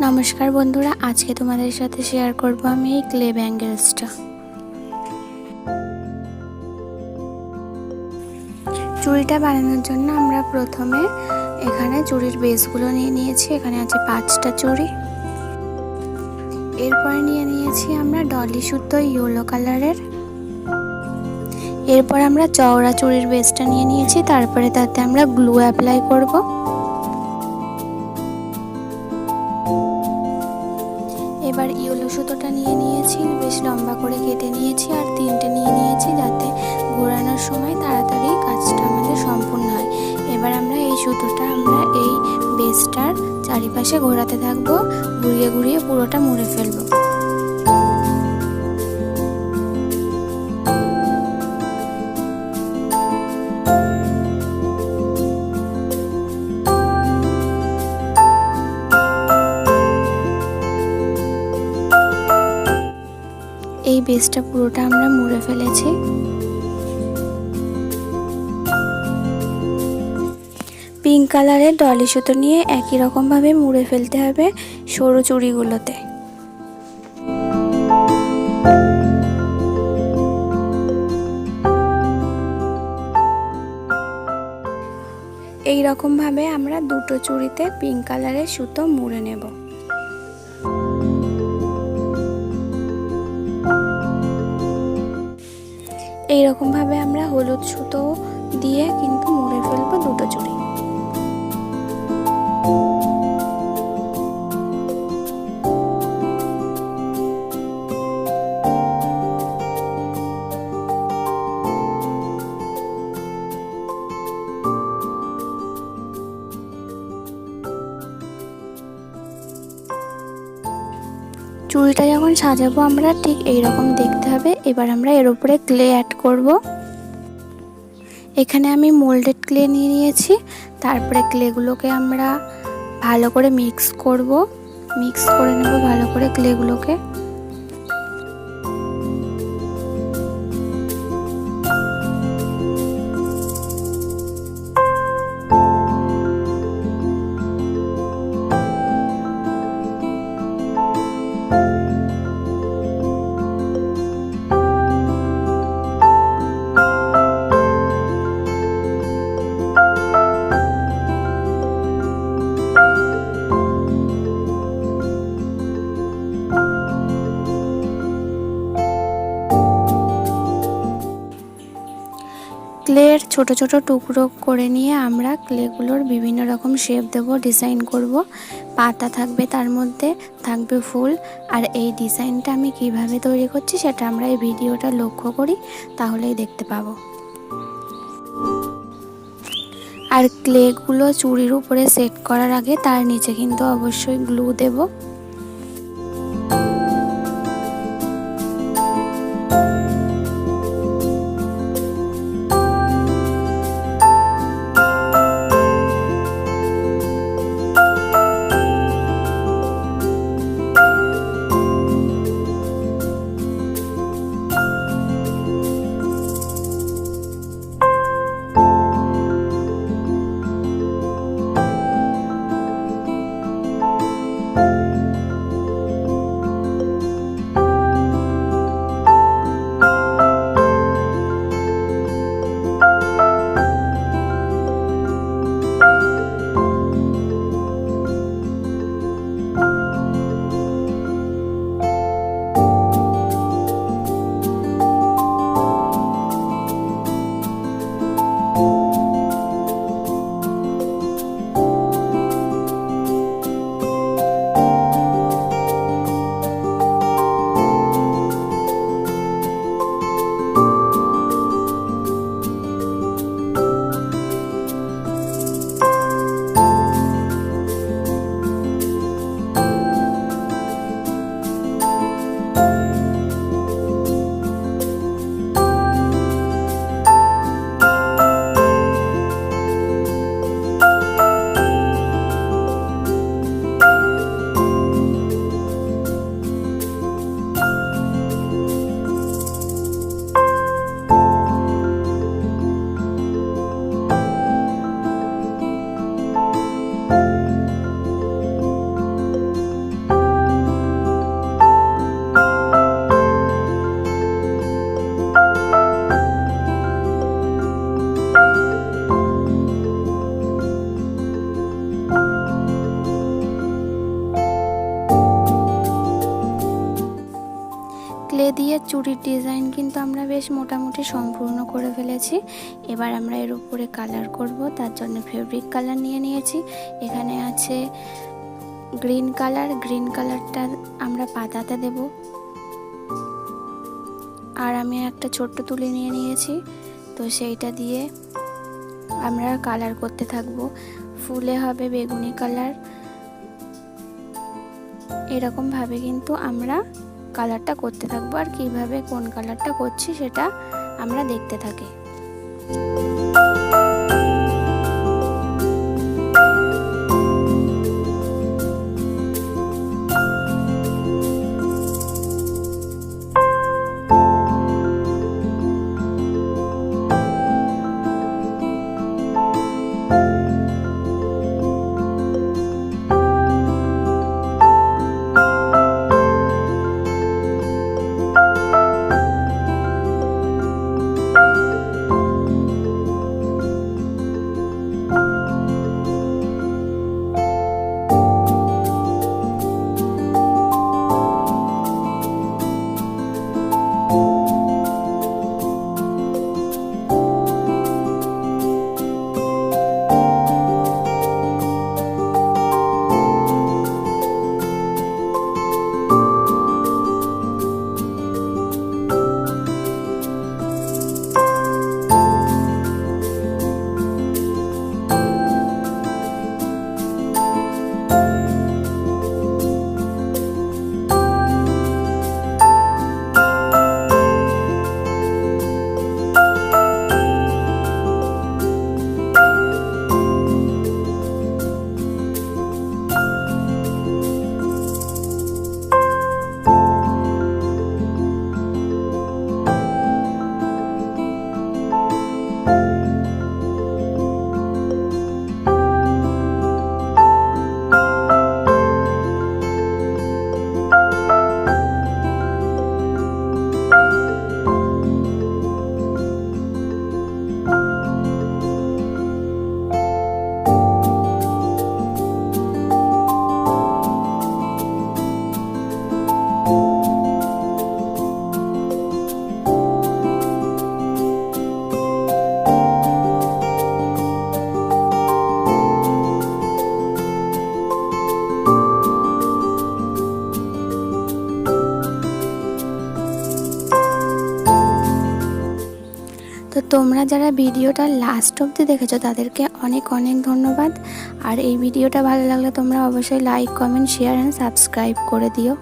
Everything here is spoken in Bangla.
নমস্কার বন্ধুরা, আজকে তোমাদের সাথে শেয়ার করব আমি এই ক্লে ব্যাঙ্গেলসটা। চুড়িটা বানানোর জন্য আমরা প্রথমে এখানে চুড়ির বেসগুলো নিয়ে নিয়েছি। এখানে আছে 5টা চুড়ি। এরপরে নিয়ে নিয়েছি আমরা ডলি সুতো ইয়েলো কালারের। এরপর আমরা চওড়া চুড়ির বেসটা নিয়ে নিয়েছি। তারপরে তাতে আমরা গ্লু অ্যাপ্লাই করব। এবার ইয়েলো সুতোটা নিয়ে নিয়েছি, বেশ লম্বা করে কেটে নিয়েছি, আর 3টে নিয়ে নিয়েছি যাতে ঘোরানোর সময় তাড়াতাড়ি কাজটা আমাদের সম্পূর্ণ হয়। এবার আমরা এই সুতোটা এই বেসটার চারিপাশে ঘোরাতে থাকবো, ঘুরিয়ে ঘুরিয়ে পুরোটা মুড়ে ফেলবো। এই বেসটা পুরোটা আমরা মুড়ে ফেলেছি। পিঙ্ক কালারের ডলি সুতো নিয়ে একই রকম ভাবে মুড়ে ফেলতে হবে সরু চুড়িগুলোতে। এই রকম ভাবে আমরা দুটো চুড়িতে পিঙ্ক কালারের সুতো মুড়ে নেব। এইরকম ভাবে আমরা হলুদ সুতো দিয়ে কিন্তু মুড়ে ফেলবো দুটো চুড়ি। চুড়িটা যখন সাজাবো আমরা ঠিক এইরকম দেখতে হবে। এবার আমরা এর উপরে ক্লে অ্যাড করব। এখানে আমি মোল্ডেড ক্লে নিয়ে নিয়েছি। তারপরে ক্লেগুলোকে আমরা ভালো করে মিক্স করে নেব ভালো করে ক্লেগুলোকে। ক্লের ছোট ছোট টুকরো করে নিয়ে আমরা ক্লেগুলোর বিভিন্ন রকম শেপ দেব, ডিজাইন করব। পাতা থাকবে, তার মধ্যে থাকবে ফুল। আর এই ডিজাইনটা আমি কিভাবে তৈরি করছি সেটা আমরা এই ভিডিওটা লক্ষ্য করি, তাহলেই দেখতে পাবো। আর ক্লেগুলো চুড়ির উপরে সেট করার আগে তার নিচে কিন্তু অবশ্যই গ্লু দেব। ক্লে দিয়ে চুড়ির ডিজাইন কিন্তু আমরা বেশ মোটামুটি সম্পূর্ণ করে ফেলেছি। এবার আমরা এর উপরে কালার করব, তার জন্য ফেব্রিক কালার নিয়ে নিয়েছি। এখানে আছে গ্রিন কালার, গ্রিন কালারটা আমরা পাতাতে দেব। আর আমি একটা ছোট্ট তুলি নিয়ে নিয়েছি, তো সেইটা দিয়ে আমরা কালার করতে থাকব। ফুলে হবে বেগুনি কালার, এরকম ভাবে কিন্তু আমরা কালারটা করতে থাকবো। আর কিভাবে কোন কালারটা করছি সেটা আমরা দেখতে থাকি। তো তোমরা যারা ভিডিওটা লাস্ট অবধি দেখেছো তাদেরকে অনেক অনেক ধন্যবাদ। আর এই ভিডিওটা ভালো লাগলে তোমরা অবশ্যই like, comment, share and subscribe করে দিও।